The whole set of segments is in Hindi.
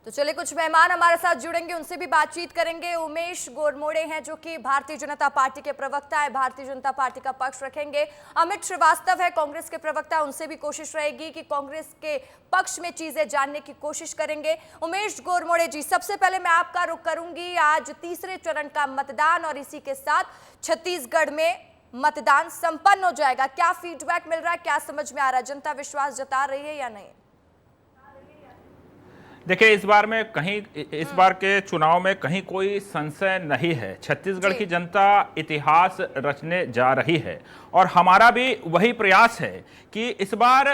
तो चलिए कुछ मेहमान हमारे साथ जुड़ेंगे, उनसे भी बातचीत करेंगे। उमेश गोरमोड़े हैं जो कि भारतीय जनता पार्टी के प्रवक्ता है, भारतीय जनता पार्टी का पक्ष रखेंगे। अमित श्रीवास्तव है कांग्रेस के प्रवक्ता, उनसे भी कोशिश रहेगी कि कांग्रेस के पक्ष में चीजें जानने की कोशिश करेंगे। उमेश गोरमोड़े जी, सबसे पहले मैं आपका रुख करूंगी। आज तीसरे चरण का मतदान और इसी के साथ छत्तीसगढ़ में मतदान संपन्न हो जाएगा। क्या फीडबैक मिल रहा है, क्या समझ में आ रहा है? जनता विश्वास जता रही है या नहीं? देखिए, इस बार के चुनाव में कहीं कोई संशय नहीं है। छत्तीसगढ़ की जनता इतिहास रचने जा रही है और हमारा भी वही प्रयास है कि इस बार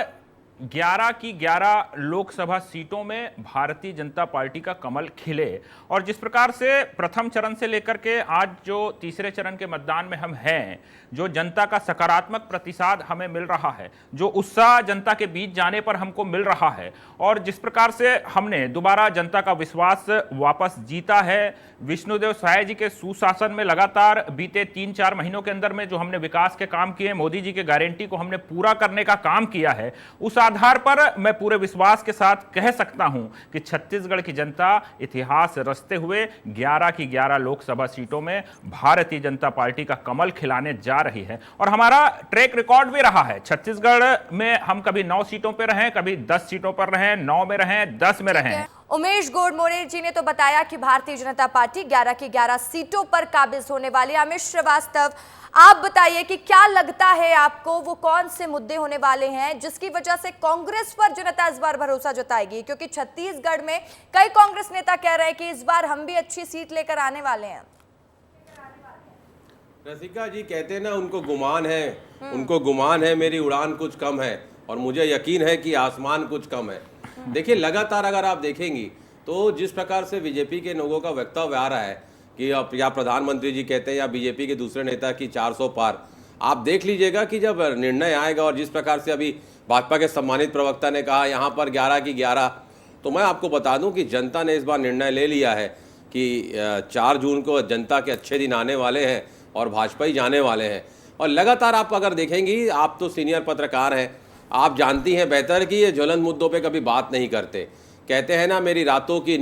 11 की 11 लोकसभा सीटों में भारतीय जनता पार्टी का कमल खिले। और जिस प्रकार से प्रथम चरण से लेकर के आज जो तीसरे चरण के मतदान में हम हैं, जो जनता का सकारात्मक प्रतिसाद हमें मिल रहा है, जो उत्साह जनता के बीच जाने पर हमको मिल रहा है, और जिस प्रकार से हमने दोबारा जनता का विश्वास वापस जीता है, विष्णुदेव साय जी के सुशासन में लगातार बीते 3-4 महीनों के अंदर में जो हमने विकास के काम किए, मोदी जी के गारंटी को हमने पूरा करने का काम किया है, उस आधार पर मैं पूरे विश्वास के साथ कह सकता हूं कि छत्तीसगढ़ की जनता इतिहास रचते हुए 11 की 11 लोकसभा सीटों में भारतीय जनता पार्टी का कमल खिलाने जा रही है। और हमारा ट्रैक रिकॉर्ड भी रहा है। छत्तीसगढ़ में हम कभी 9 सीटों पर रहे, कभी 10 सीटों पर रहे, 9 में रहे, 10 में रहे। उमेश गोरमोड़े जी ने तो बताया कि भारतीय जनता पार्टी 11 की 11 सीटों पर काबिज होने वाली है। अमित श्रीवास्तव, आप बताइए कि क्या लगता है आपको, वो कौन से मुद्दे होने वाले हैं जिसकी वजह से कांग्रेस पर जनता इस बार भरोसा जताएगी? क्योंकि छत्तीसगढ़ में कई कांग्रेस नेता कह रहे हैं कि इस बार हम भी अच्छी सीट लेकर आने वाले हैं। रसिका जी कहते हैं ना, उनको गुमान है मेरी उड़ान कुछ कम है, और मुझे यकीन है कि आसमान कुछ कम है। देखिए, लगातार अगर आप देखेंगी तो जिस प्रकार से बीजेपी के लोगों का वक्तव्य आ रहा है कि या प्रधानमंत्री जी कहते हैं या बीजेपी के दूसरे नेता की 400 पार, आप देख लीजिएगा कि जब निर्णय आएगा, और जिस प्रकार से अभी भाजपा के सम्मानित प्रवक्ता ने कहा यहाँ पर 11 की 11, तो मैं आपको बता दूं कि जनता ने इस बार निर्णय ले लिया है कि 4 जून को जनता के अच्छे दिन आने वाले हैं और भाजपा ही जाने वाले हैं। और लगातार आप अगर देखेंगी, आप तो सीनियर पत्रकार हैं, आप जानती हैं बेहतर कि ये ज्वलंत मुद्दों पे कभी बात नहीं करते। कहते हैं ना, मेरी रातों की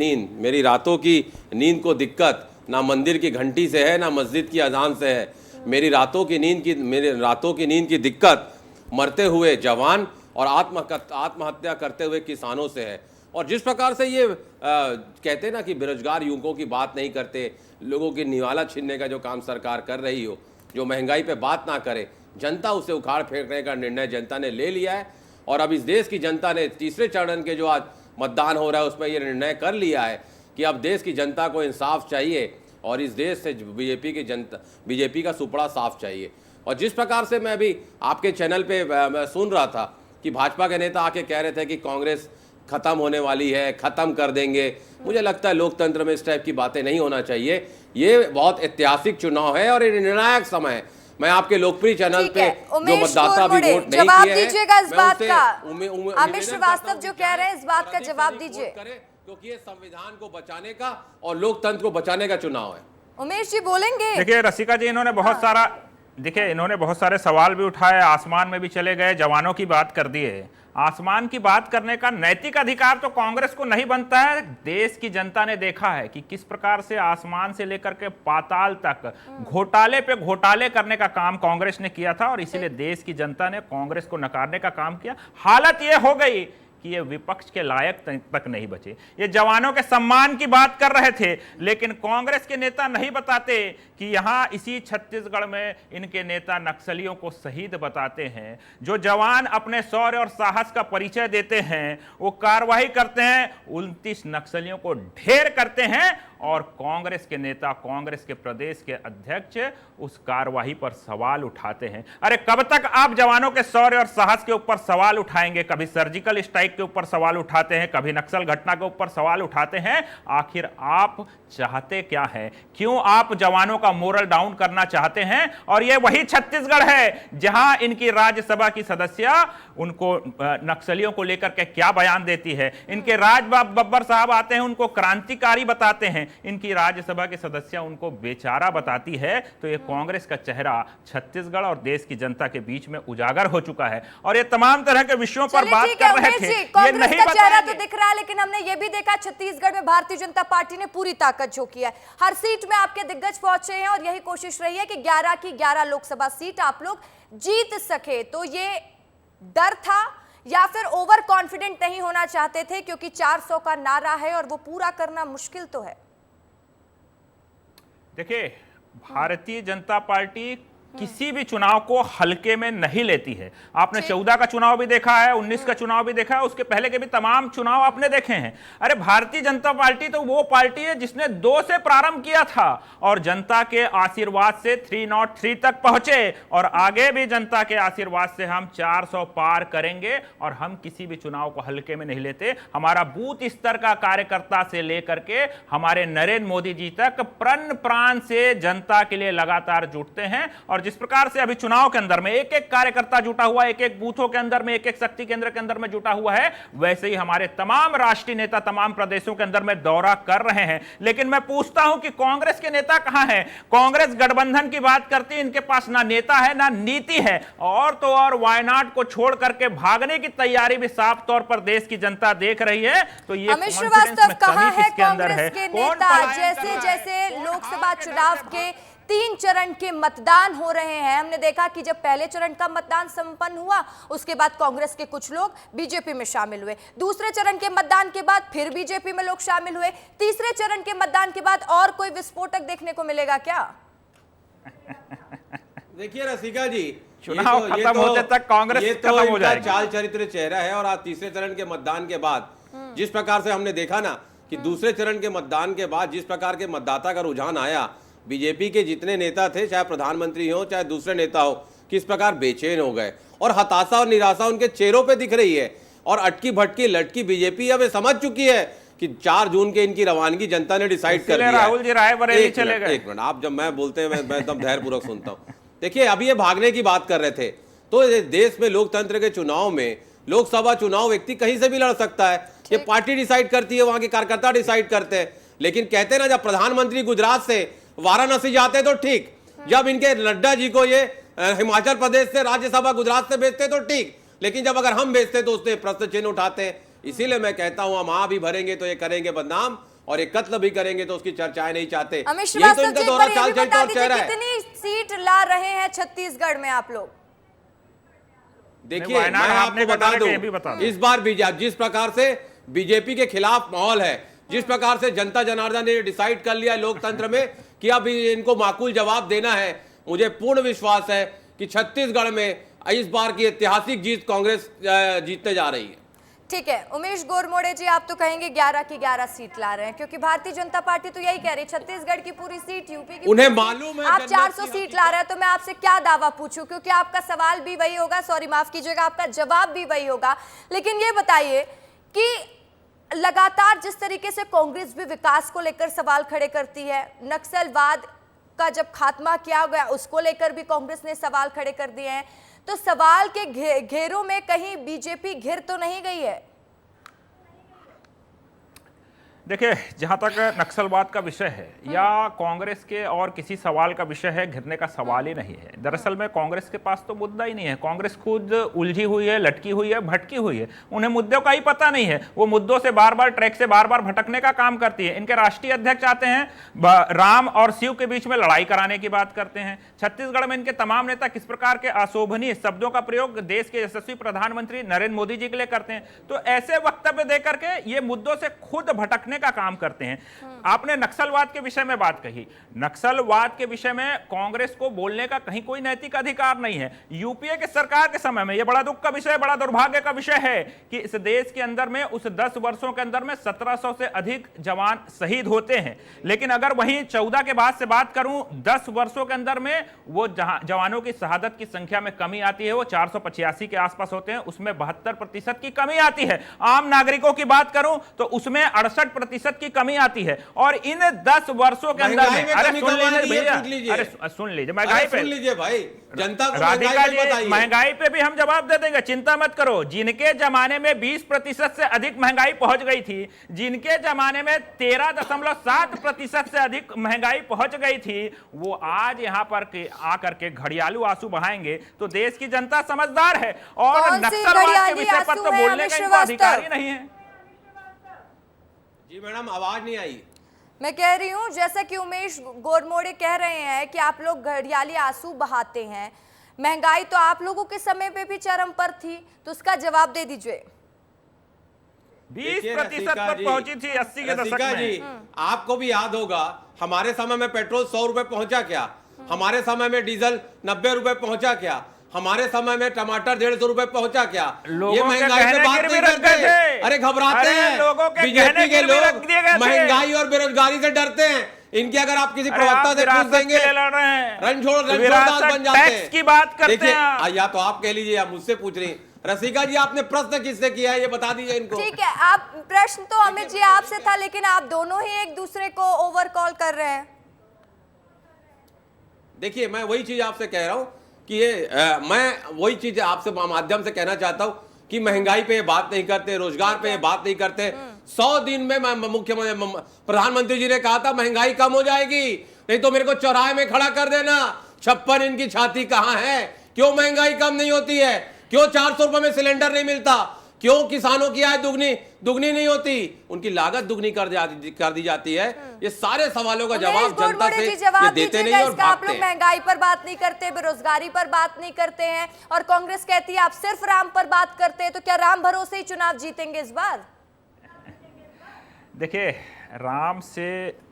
नींद को दिक्कत ना मंदिर की घंटी से है ना मस्जिद की अजान से है। मेरी रातों की नींद की दिक्कत मरते हुए जवान और आत्महत्या करते हुए किसानों से है। और जिस प्रकार से ये कहते हैं ना कि बेरोजगार युवकों की बात नहीं करते, लोगों की निवाला छीनने का जो काम सरकार कर रही हो, जो महंगाई पे बात ना करे, जनता उसे उखाड़ फेंकने का निर्णय जनता ने ले लिया है। और अब इस देश की जनता ने तीसरे चरण के जो आज मतदान हो रहा है उसमें ये निर्णय कर लिया है कि अब देश की जनता को इंसाफ चाहिए और इस देश से बीजेपी का सुपड़ा साफ चाहिए। और जिस प्रकार से मैं अभी आपके चैनल पे मैं सुन रहा था कि भाजपा के नेता आके कह रहे थे कि कांग्रेस खत्म होने वाली है, खत्म कर देंगे, मुझे लगता है लोकतंत्र में इस टाइप की बातें नहीं होना चाहिए। ये बहुत ऐतिहासिक चुनाव है और ये निर्णायक समय है। मैं आपके लोकप्रिय चैनल पे जो मतदाता भी वोट नहीं जवाब किए हैं, दीजिएगा इस बात का। अमित श्रीवास्तव जो कह रहे हैं इस बात का जवाब दीजिए, क्योंकि ये संविधान को बचाने का और लोकतंत्र को बचाने का चुनाव है। उमेश जी बोलेंगे। देखिए रसिका जी, इन्होंने बहुत सारे सवाल भी उठाए, आसमान में भी चले गए, जवानों की बात कर दिए। आसमान की बात करने का नैतिक अधिकार तो कांग्रेस को नहीं बनता है। देश की जनता ने देखा है कि किस प्रकार से आसमान से लेकर के पाताल तक घोटाले पे घोटाले करने का काम कांग्रेस ने किया था, और इसीलिए देश की जनता ने कांग्रेस को नकारने का काम किया। हालत यह हो गई कि ये विपक्ष के लायक तक नहीं बचे। ये जवानों के सम्मान की बात कर रहे थे, लेकिन कांग्रेस के नेता नहीं बताते कि यहां इसी छत्तीसगढ़ में इनके नेता नक्सलियों को शहीद बताते हैं। जो जवान अपने शौर्य और साहस का परिचय देते हैं, वो कार्रवाई करते हैं, 29 नक्सलियों को ढेर करते हैं, और कांग्रेस के नेता, कांग्रेस के प्रदेश के अध्यक्ष उस कार्रवाई पर सवाल उठाते हैं। अरे कब तक आप जवानों के शौर्य और साहस के ऊपर सवाल उठाएंगे? कभी सर्जिकल स्ट्राइक के ऊपर सवाल उठाते हैं, कभी नक्सल घटना के ऊपर सवाल उठाते हैं। आखिर आप चाहते क्या है? क्यों आप जवानों का का मोरल डाउन करना चाहते हैं। और ये वही छत्तीसगढ़ है जहां इनकी राज्यसभा की सदस्य उनको नक्सलियों को लेकर के क्या बयान देती है। इनके राज बब्बर साहब आते हैं, उनको क्रांतिकारी बताते हैं, इनकी राज्यसभा के सदस्य उनको बेचारा बताती है। तो ये कांग्रेस का चेहरा छत्तीसगढ़ और देश की जनता के बीच में उजागर हो चुका है और ये तमाम तरह के विषयों पर बात कर रहे थे। ये नहीं का चेहरा तो बताएंगे। दिख रहा है, लेकिन हमने ये भी देखा छत्तीसगढ़ में भारतीय जनता पार्टी ने पूरी ताकत झोंकी है। हर सीट में आपके दिग्गज पहुंचे हैं और यही कोशिश रही है कि 11 की 11 लोकसभा सीट आप लोग जीत सके। तो ये डर था या फिर ओवर कॉन्फिडेंट नहीं होना चाहते थे, क्योंकि 400 का नारा है और वो पूरा करना मुश्किल तो है। देखिए, भारतीय जनता पार्टी किसी भी चुनाव को हल्के में नहीं लेती है। आपने 14 का चुनाव भी देखा है, 19 का चुनाव भी देखा है, उसके पहले के भी तमाम चुनाव आपने देखे हैं। अरे भारतीय जनता पार्टी तो वो पार्टी है जिसने 2 से प्रारंभ किया था और जनता के आशीर्वाद से 303 तक पहुंचे और आगे भी जनता के आशीर्वाद से हम 400 पार करेंगे। और हम किसी भी चुनाव को हल्के में नहीं लेते। हमारा बूथ स्तर का कार्यकर्ता से लेकर के हमारे नरेंद्र मोदी जी तक प्रण प्राण से जनता के लिए लगातार जुटते हैं। और जिस प्रकार से अभी चुनाव के अंदर में एक एक कार्यकर्ता जुटा हुआ है, एक एक बूथों के अंदर में, एक एक शक्ति केंद्र के अंदर में जुटा हुआ है, वैसे ही हमारे तमाम राष्ट्रीय नेता तमाम प्रदेशों के अंदर में दौरा कर रहे हैं। लेकिन मैं पूछता हूं कि कांग्रेस के नेता कहां हैं? कांग्रेस गठबंधन की बात करती है, इनके पास ना नेता है ना नीति है। और तो और वायनाड को छोड़ करके भागने की तैयारी भी साफ तौर पर देश की जनता देख रही है। तो ये अमित श्रीवास्तव, कहां है कांग्रेस के कौन नेता? पलायन जैसे कर रहा है? जैसे लोकसभा चुनाव के 3 चरण के मतदान हो रहे हैं, हमने देखा कि जब पहले चरण का मतदान संपन्न हुआ उसके बाद कांग्रेस के कुछ लोग बीजेपी में शामिल हुए, दूसरे चरण के मतदान के बाद फिर बीजेपी में लोग शामिल हुए, तीसरे चरण के मतदान के बाद और कोई विस्फोटक देखने को मिलेगा क्या? देखिए रसिका जी, चुनाव खत्म होते तक कांग्रेस खत्म हो जाएगी। चाल चरित्र चेहरा है। और आज तीसरे चरण के मतदान के बाद जिस प्रकार से हमने देखा ना कि दूसरे चरण के मतदान के बाद जिस प्रकार के मतदाता का रुझान आया, बीजेपी के जितने नेता थे, चाहे प्रधानमंत्री हो चाहे दूसरे नेता हो, किस प्रकार बेचैन हो गए और हताशा और निराशा उनके चेहरों पे दिख रही है। और अटकी भटकी लटकी बीजेपी अब समझ चुकी है कि 4 जून के इनकी रवानगी जनता ने डिसाइड कर लिया। राहुल जी रायबरेली चले गए। एक मिनट, आप जब मैं बोलते हैं मैं एकदम धैर्यपूर्वक सुनता हूँ। देखिए, अभी ये भागने की बात कर रहे थे, तो देश में लोकतंत्र के चुनाव में लोकसभा चुनाव व्यक्ति कहीं से भी लड़ सकता है। ये पार्टी डिसाइड करती है, वहां के कार्यकर्ता डिसाइड करते हैं। लेकिन कहते हैं ना, जब प्रधानमंत्री गुजरात से वाराणसी जाते तो ठीक, जब इनके नड्डा जी को ये हिमाचल प्रदेश से राज्यसभा गुजरात से भेजते तो ठीक, लेकिन जब अगर हम भेजते तो उससे प्रश्न चिन्ह उठाते हैं। इसीलिए मैं कहता हूं, हम भी भरेंगे तो ये करेंगे बदनाम, और एक कत्ल भी करेंगे तो उसकी चर्चाएं नहीं चाहते। यही तो इनका दोहरा चाल चलता और चेहरा है। कितनी सीट ला रहे हैं छत्तीसगढ़ में आप लोग? देखिए, मैं आपको बता दूं, इस बार जिस प्रकार से बीजेपी के खिलाफ माहौल है, जिस प्रकार से जनता जनार्दन ने डिसाइड कर लिया लोकतंत्र में कि अब इनको माकूल जवाब देना है, मुझे पूर्ण विश्वास है कि छत्तीसगढ़ में इस बार की ऐतिहासिक जीत कांग्रेस जीतने जा रही है। ठीक है उमेश गोरमोड़े जी, आप तो कहेंगे 11 की 11 सीट ला रहे हैं, क्योंकि भारतीय जनता पार्टी तो यही कह रही है छत्तीसगढ़ की पूरी सीट, यूपी की उन्हें मालूम है आप 400 सीट ला रहे हैं। तो मैं आपसे क्या दावा पूछूं, क्योंकि आपका सवाल भी वही होगा, सॉरी माफ कीजिएगा, आपका जवाब भी वही होगा। लेकिन ये बताइए कि लगातार जिस तरीके से कांग्रेस भी विकास को लेकर सवाल खड़े करती है, नक्सलवाद का जब खात्मा किया गया उसको लेकर भी कांग्रेस ने सवाल खड़े कर दिए हैं, तो सवाल के घेरों में कहीं बीजेपी घिर तो नहीं गई है? देखिए, जहां तक नक्सलवाद का विषय है या कांग्रेस के और किसी सवाल का विषय है, घिरने का सवाल ही नहीं है। दरअसल में कांग्रेस के पास तो मुद्दा ही नहीं है। कांग्रेस खुद उलझी हुई है, लटकी हुई है, भटकी हुई है, उन्हें मुद्दों का ही पता नहीं है। वो मुद्दों से बार बार, ट्रैक से बार बार भटकने का काम करती है। इनके राष्ट्रीय अध्यक्ष आते हैं, राम और शिव के बीच में लड़ाई कराने की बात करते हैं। छत्तीसगढ़ में इनके तमाम नेता किस प्रकार के अशोभनीय शब्दों का प्रयोग देश के यशस्वी प्रधानमंत्री नरेंद्र मोदी जी के लिए करते हैं। तो ऐसे वक्तव्य देकर के ये मुद्दों से खुद भटकने का काम करते हैं। आपने नक्सलवाद के विषय में बात कही, नक्सलवाद के विषय में कांग्रेस को बोलने का कहीं कोई नैतिक अधिकार नहीं है। यूपीए के सरकार के समय में यह बड़ा दुख का विषय, बड़ा दुर्भाग्य का विषय है कि इस देश के अंदर में उस 10 वर्षों के अंदर में 1700 से अधिक जवान शहीद होते हैं। लेकिन अगर वहीं 14 के बाद से बात करूं, 10 वर्षों के अंदर में वो जवानों की शहादत की संख्या में कमी आती है, वो 485 के आसपास होते हैं, उसमें 72% की कमी आती है। आम नागरिकों की बात करूं तो उसमें 68% 10% की कमी आती है। और इन 10 वर्षों के अंदर में, अरे सुन लीजिए भैया, अरे सुन लीजिए, महंगाई पे, सुन लीजिए भाई, जनता को राधिका जी, बताइए। महंगाई पे भी हम जवाब दे देंगे, चिंता मत करो। जिनके जमाने में 20% से अधिक महंगाई पहुंच गई थी, जिनके जमाने में 13.7% से अधिक महंगाई पहुंच गई थी, वो आज यहां पर आकर के घड़ियालू आंसू बहाएंगे तो देश की जनता समझदार है। और नक्सलवाद के विषय पर तो बोलने का इनको अधिकार ही नहीं है। जी मैडम, आवाज नहीं आई। मैं कह रही हूं, जैसा कि उमेश गोरमोड़े कह रहे हैं कि आप लोग घड़ियाली आंसू बहाते हैं, महंगाई तो आप लोगों के समय पे भी चरम पर थी, तो उसका जवाब दे दीजिए। 20% पर पहुंची थी 80 के दशक में। जी, आपको भी याद होगा, हमारे समय में पेट्रोल 100 रुपए पहुंचा क्या, हमारे समय में डीजल 90 रुपए पहुंचा क्या, हमारे समय में टमाटर 150 रुपए पहुंचा क्या। ये महंगाई पे बात नहीं करते, अरे घबराते हैं। बीजेपी के लोग महंगाई और बेरोजगारी से डरते हैं। इनकी अगर आप किसी प्रवक्ता से पूछ देंगे, रणछोड़ बन जाते हैं। की बात करते हैं, या तो आप कह लीजिए या मुझसे पूछ रही। रसिका जी, आपने प्रश्न किससे किया है ये बता दीजिए इनको। ठीक है, आप प्रश्न तो अमित जी आपसे था, लेकिन आप दोनों ही एक दूसरे को ओवर कॉल कर रहे हैं। देखिए, मैं वही चीज आपसे कह रहा हूं कि मैं वही चीज आपसे माध्यम से कहना चाहता हूं कि महंगाई पे ये बात नहीं करते, रोजगार पे ये बात नहीं करते। 100 दिन में मुख्यमंत्री प्रधानमंत्री जी ने कहा था महंगाई कम हो जाएगी, नहीं तो मेरे को चौराहे में खड़ा कर देना। 56 इनकी छाती कहां है? क्यों महंगाई कम नहीं होती है? क्यों 400 रुपए में सिलेंडर नहीं मिलता? क्यों किसानों की आय दुगनी नहीं होती? उनकी लागत दुगनी कर दी जाती है। ये सारे सवालों का जवाब जनता से ये देते नहीं और आप लोग महंगाई पर बात नहीं करते, बेरोजगारी पर बात नहीं करते हैं, और कांग्रेस कहती है आप सिर्फ राम पर बात करते हैं, तो क्या राम भरोसे ही चुनाव जीतेंगे इस बार? देखिए, राम से,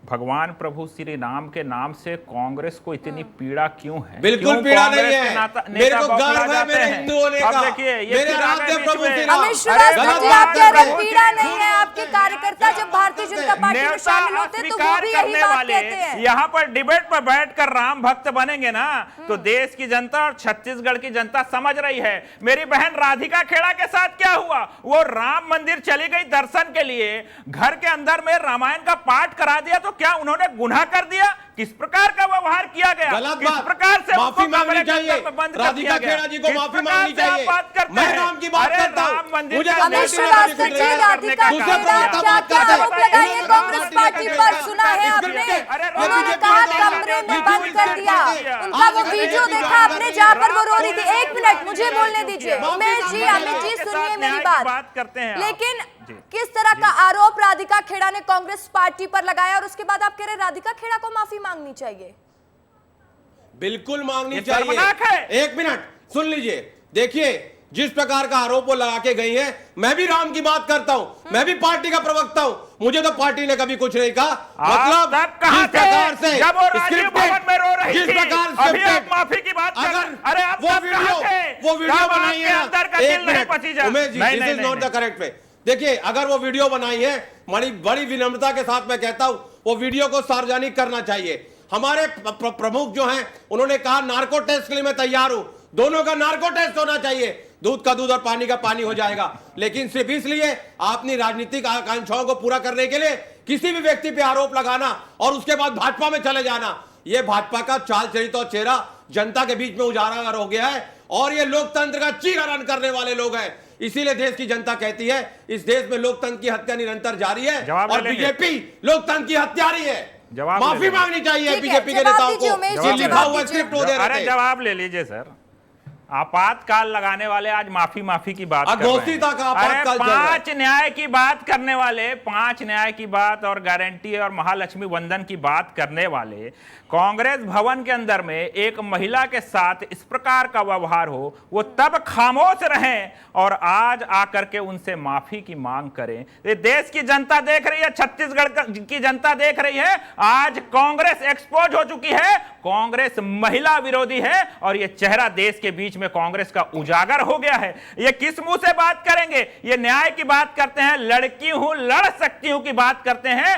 भगवान प्रभु श्री राम के नाम से कांग्रेस को इतनी पीड़ा क्यों है? बिल्कुल पीड़ा नहीं है, मेरे को गर्व है मेरे हिंदू होने का। देखिए, मेरे आराध्य प्रभु श्री राम। अमित श्रीवास्तव जी, आप कह रहे हैं पीड़ा नहीं है, आपके कार्यकर्ता जब भारतीय जनता पार्टी में शामिल होते हैं तो वो भी यही बात कहते हैं। यहाँ पर डिबेट पर बैठकर राम भक्त बनेंगे ना, तो देश की जनता और छत्तीसगढ़ की जनता समझ रही है। मेरी बहन राधिका खेड़ा के साथ क्या हुआ? वो राम मंदिर चली गई दर्शन के लिए, घर के अंदर में रामायण का पाठ करा दिया, तो क्या उन्होंने गुनाह कर दिया? किस प्रकार का व्यवहार किया गया? किस प्रकार से माफी मांगनी चाहिए? राधिका खेड़ा जी को माफी मांगनी चाहिए। मैं राम की बात करता हूं, मुझे अमित श्रीवास्तव जी, राधिका खेड़ा क्या आरोप लगाए कांग्रेस पार्टी पर? सुना है आपने, उन्होंने कहा कमरे में बंद कर दिया। उनका वो वीडियो देखा आपने जहां पर वो रो रही थी। 1 मिनट मुझे बोलने दीजिए। उमेश जी, अमित जी, सुनिए मेरी बात करते हैं। लेकिन किस तरह का आरोप राधिका खेड़ा ने कांग्रेस पार्टी पर लगाया, और उसके बाद आप कह रहे राधिका खेड़ा को माफी मांगनी चाहिए? बिल्कुल मांगनी चाहिए। 1 मिनट सुन लीजिए। देखिए, जिस प्रकार का आरोप वो लगा के गई है, मैं भी राम की बात करता हूं, मैं भी पार्टी का प्रवक्ता हूं, मुझे तो पार्टी ने कभी कुछ नहीं कहा। मतलब जिस प्रकार से जब वो राजीव भवन में रो रही जिस थी, प्रकार अभी आप माफी की बात अगर अरे आप वो वीडियो बनाई है, अंदर का दिल नहीं पची जा। Umesh ji, this is not the correct way. देखिए, अगर वो वीडियो बनाई है, बड़ी विनम्रता के साथ मैं कहता हूं, वो वीडियो को सार्वजनिक करना चाहिए। हमारे प्रमुख जो हैं, उन्होंने कहा नार्को टेस्ट के लिए मैं तैयार हूं, दोनों का नार्को टेस्ट होना चाहिए, दूध का दूध और पानी का पानी हो जाएगा। लेकिन सिर्फ इसलिए अपनी राजनीतिक आकांक्षाओं को पूरा करने के लिए किसी भी व्यक्ति पे आरोप लगाना और उसके बाद भाजपा में चले जाना, यह भाजपा का चाल चरित और चेहरा जनता के बीच में उजागर हो गया है, और ये लोकतंत्र का चीरहरण करने वाले लोग हैं। इसीलिए देश की जनता कहती है इस देश में लोकतंत्र की हत्या निरंतर जारी है, और बीजेपी लोकतंत्र की हत्यारी है। माफी मांगनी चाहिए बीजेपी के नेताओं को। लिखा हुआ स्क्रिप्ट हो दे रहे थे। जवाब ले लीजिए सर। आपातकाल लगाने वाले आज माफी की बात कर रहे हैं। अरे 5 न्याय की बात करने वाले, 5 न्याय की बात और गारंटी और महालक्ष्मी वंदन की बात करने वाले, कांग्रेस भवन के अंदर में एक महिला के साथ इस प्रकार का व्यवहार हो, वो तब खामोश रहें और आज आकर के उनसे माफी की मांग करें। ये देश की जनता देख रही है, छत्तीसगढ़ की जनता देख रही है। आज कांग्रेस एक्सपोज हो चुकी है, कांग्रेस महिला विरोधी है, और ये चेहरा देश के बीच में कांग्रेस का उजागर हो गया है। ये किस मुंह से बात करेंगे? ये न्याय की बात करते हैं, लड़की हूं लड़ सकती हूं की बात करते हैं।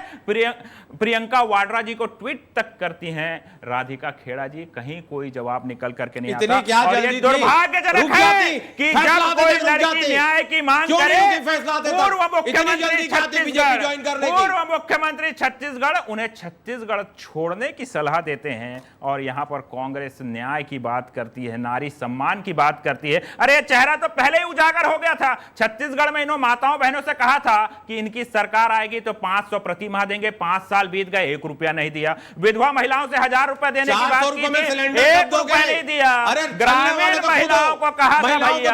प्रियंका वाड्रा जी को ट्वीट तक करती हैं राधिका खेड़ा जी, कहीं कोई जवाब निकल करके नहीं आता। और ये दुर्भाग्यजनक है कि जब कोई लड़की न्याय की मांग करे, पूर्व मुख्यमंत्री छत्तीसगढ़ उन्हें छत्तीसगढ़ छोड़ने की सलाह देते हैं, और यहां पर कांग्रेस न्याय की बात करती है, नारी सम्मान की बात करती है। अरे चेहरा तो पहले ही उजागर हो गया था। छत्तीसगढ़ में इन्होंने माताओं बहनों से कहा था कि इनकी सरकार आएगी तो 500 प्रति माह देंगे। 5 साल बीत गए, 1 रुपया नहीं दिया। विधवा महिलाओं से 1000 रुपए देने की बात की थी, 1 रुपया नहीं दिया। ग्रामीण महिलाओं को कहा था भैया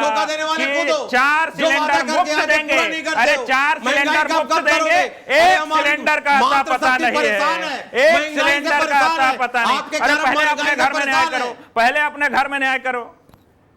कि 4 सिलेंडर मुफ्त देंगे। अरे 4 सिलेंडर मुफ्त देंगे, 1 सिलेंडर का आता पता नहीं है, 1 सिलेंडर का आता पता नहीं। अरे पहले अपने घर में न्याय करो, पहले अपने घर में न्याय करो।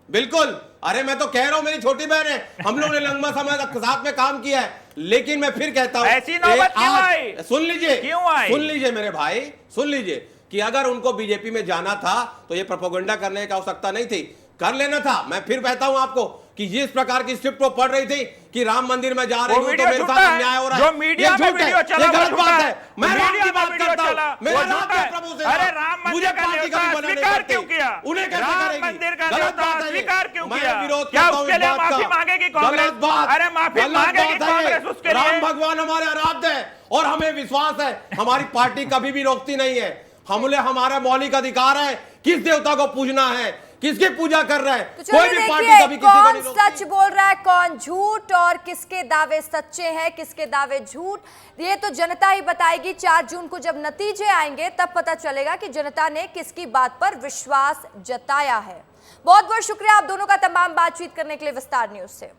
बिल्कुल, अरे मैं तो कह रहा हूं, मेरी छोटी बहन है, हम लोग ने लंबा समय तक साथ में काम किया है, लेकिन मैं फिर कहता हूं, ऐसी नौबत क्यों आई? सुन लीजिए, क्यों आई? सुन लीजिए मेरे भाई, सुन लीजिए कि अगर उनको बीजेपी में जाना था तो ये प्रोपेगेंडा करने की आवश्यकता नहीं थी, कर लेना था। मैं फिर कहता हूं आपको कि जिस प्रकार की स्क्रिप्ट वो पढ़ रही थी कि राम मंदिर में जा रही हूं तो मेरे साथ अन्याय हो रहा है, जो मीडिया में वीडियो चला ये गलत बात है। मैं राम की बात वीडियो करता चला, हूं, मेरा नाम है प्रभु से। अरे राम मंदिर का न्योता स्वीकार क्यों किया? उन्हें कैसे राम करेगी? मंदिर का गलत न्योता बात है ये। स्वीकार क्यों मैं किया? विरोध क्या करता हूं उसके इस लिए बात माफी का। मांगेगी कांग्रेस? गलत बात, अरे माफी गलत मांगेगी बात है ये। कांग्रेस उसके लिए? राम भगवान हमारे आराध्य है और हमें विश्वास है, हमारी पार्टी कभी भी रोकती नहीं है। हमारा मौलिक अधिकार है किस देवता को पूजना है, किसकी पूजा कर रहा है। तो कोई भी पार्टी कभी किसी को कौन नहीं रोकती। सच बोल रहा है, कौन झूठ, और किसके दावे सच्चे हैं, किसके दावे झूठ, ये तो जनता ही बताएगी। 4 जून को जब नतीजे आएंगे तब पता चलेगा कि जनता ने किसकी बात पर विश्वास जताया है। बहुत बहुत शुक्रिया आप दोनों का तमाम बातचीत करने के लिए विस्तार न्यूज से।